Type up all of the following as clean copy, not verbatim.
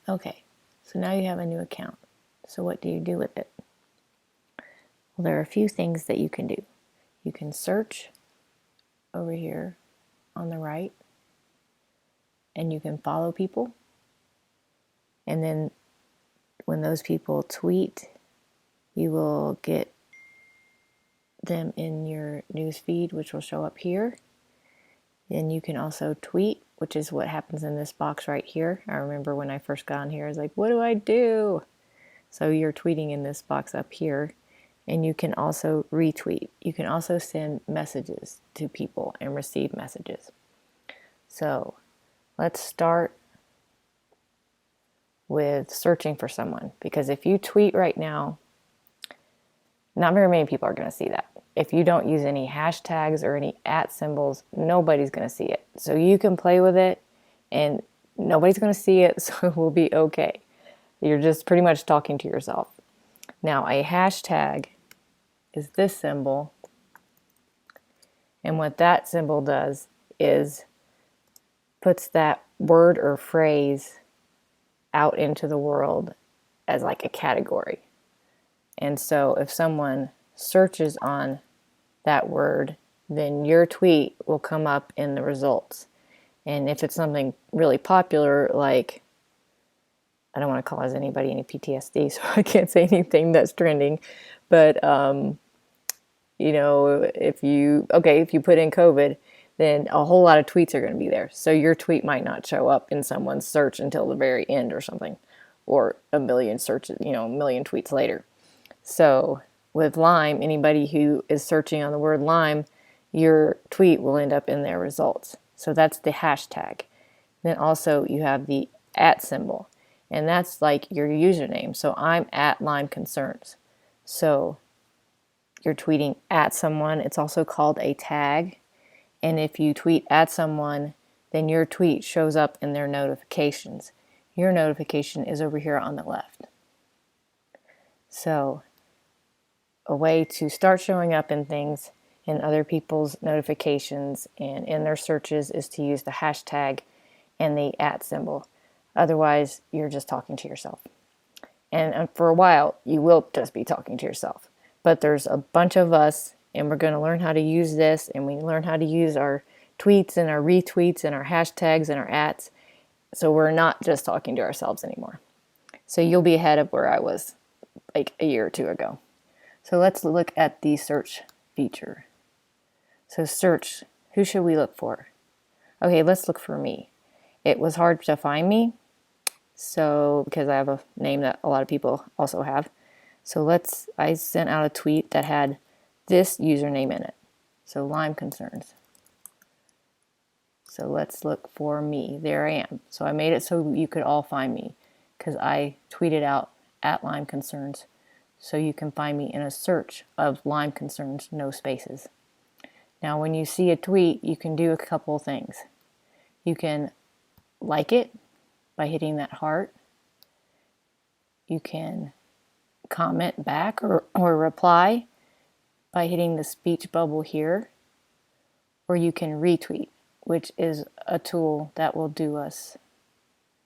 Okay, so now you have a new account. So what do you do with it? Well, there are a few things that you can do. You can search over here on the right, and you can follow people. And then when those people tweet, you will get them in your news feed, which will show up here. Then you can also tweet, which is what happens in this box right here. I remember when I first got on here, I was like, what do I do? So you're tweeting in this box up here. And you can also retweet. You can also send messages to people and receive messages. So let's start with searching for someone, because if you tweet right now, not very many people are going to see that. If you don't use any hashtags or any @ symbols, nobody's going to see it. So you can play with it and nobody's going to see it, so it will be okay. You're just pretty much talking to yourself. Now, a hashtag is this symbol, and what that symbol does is puts that word or phrase out into the world as like a category. And so if someone searches on that word, then your tweet will come up in the results. And if it's something really popular, like, I don't want to cause anybody any PTSD, so I can't say anything that's trending, but you know, if you put in COVID, then a whole lot of tweets are going to be there. So your tweet might not show up in someone's search until the very end or something, or a million searches, a million tweets later. So with Lyme, anybody who is searching on the word Lyme, your tweet will end up in their results. So that's the hashtag. Then also you have the @ symbol, and that's like your username. So I'm @Lyme Concerns. So you're tweeting at someone. It's also called a tag. And if you tweet at someone, then your tweet shows up in their notifications. Your notification is over here on the left. So a way to start showing up in things in other people's notifications and in their searches is to use the hashtag and the @ symbol. Otherwise, you're just talking to yourself. And for a while, you will just be talking to yourself. But there's a bunch of us, and we're going to learn how to use this, and we learn how to use our tweets and our retweets and our hashtags and our @s. So we're not just talking to ourselves anymore. So you'll be ahead of where I was like a year or two ago. So let's look at the search feature. So search, who should we look for? Okay, let's look for me. It was hard to find me, so because I have a name that a lot of people also have. So I sent out a tweet that had this username in it. So Lyme Concerns. So let's look for me. There I am. So I made it so you could all find me, because I tweeted out @Lyme Concerns. So you can find me in a search of Lyme Concerns, no spaces. Now when you see a tweet, you can do a couple things. You can like it by hitting that heart. You can comment back or reply by hitting the speech bubble here. Or you can retweet, which is a tool that will do us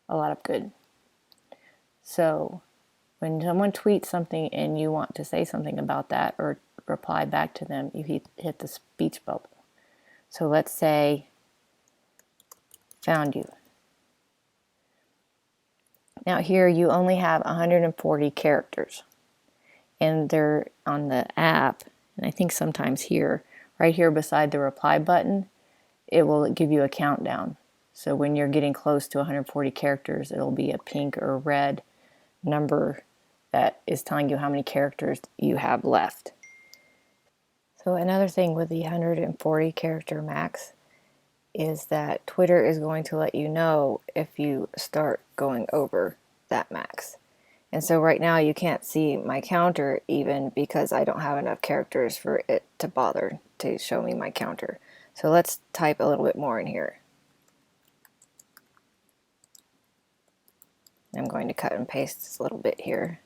a lot of good. So when someone tweets something and you want to say something about that or reply back to them, you hit the speech bubble. So let's say, found you. Now here you only have 140 characters, and they're on the app, and I think sometimes here, right here beside the reply button, it will give you a countdown. So when you're getting close to 140 characters, it'll be a pink or red number that is telling you how many characters you have left. So another thing with the 140 character max is that Twitter is going to let you know if you start going over that max. And so right now you can't see my counter even because I don't have enough characters for it to bother to show me my counter. So let's type a little bit more in here. I'm going to cut and paste this a little bit here.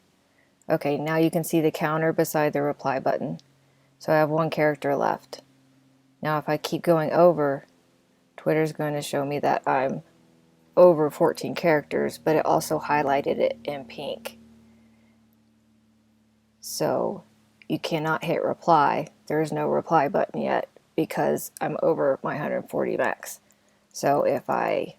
Okay, now you can see the counter beside the reply button. So I have 1 character left. Now if I keep going over, Twitter's going to show me that I'm over 14 characters, but it also highlighted it in pink. So you cannot hit reply. There is no reply button yet because I'm over my 140 max. So if I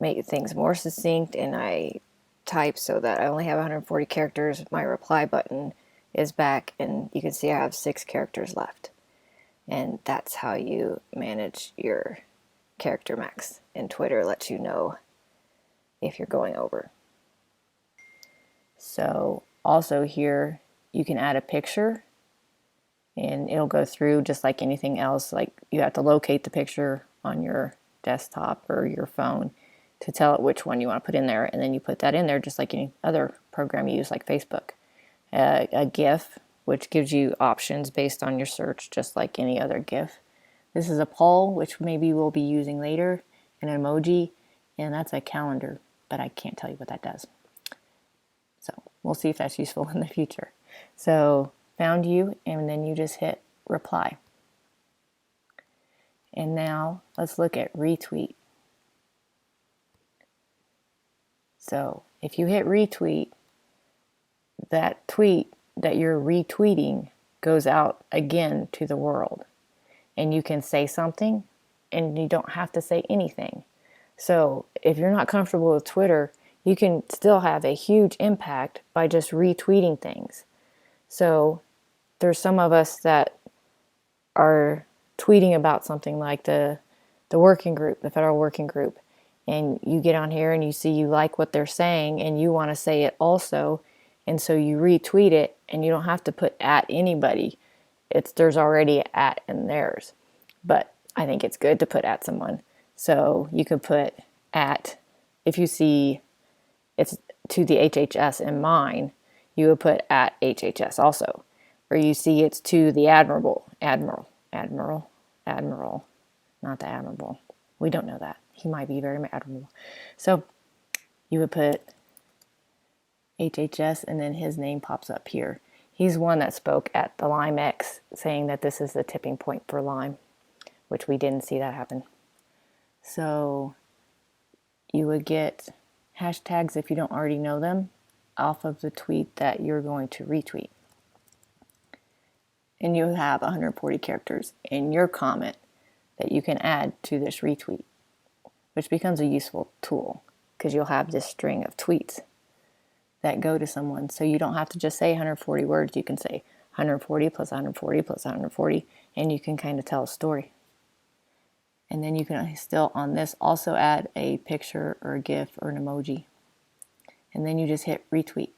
make things more succinct and I type so that I only have 140 characters, my reply button is back, and you can see I have 6 characters left. And that's how you manage your character max. And Twitter lets you know if you're going over. So also here you can add a picture, and it'll go through just like anything else. Like, you have to locate the picture on your desktop or your phone to tell it which one you want to put in there, and then you put that in there just like any other program you use, like Facebook. A GIF, which gives you options based on your search, just like any other GIF. This is a poll, which maybe we'll be using later, an emoji, and that's a calendar, but I can't tell you what that does. So we'll see if that's useful in the future. So found you, and then you just hit reply. And now let's look at retweet. So if you hit retweet, that tweet that you're retweeting goes out again to the world. And you can say something, and you don't have to say anything. So if you're not comfortable with Twitter, you can still have a huge impact by just retweeting things. So there's some of us that are tweeting about something like the working group, the federal working group, and you get on here and you see you like what they're saying and you want to say it also, and so you retweet it, and you don't have to put at anybody. There's already an at in theirs, but I think it's good to put at someone. So you could put at, if you see it's to the HHS in mine, you would put at HHS also. Or you see it's to the admiral, not the admiral. We don't know that. He might be very admirable. So you would put HHS, and then his name pops up here. He's one that spoke at the Lyme X, saying that this is the tipping point for Lyme, which we didn't see that happen. So you would get hashtags, if you don't already know them, off of the tweet that you're going to retweet. And you have 140 characters in your comment that you can add to this retweet, which becomes a useful tool because you'll have this string of tweets that go to someone. So you don't have to just say 140 words. You can say 140 plus 140 plus 140, and you can kind of tell a story. And then you can still, on this, also add a picture or a GIF or an emoji. And then you just hit retweet.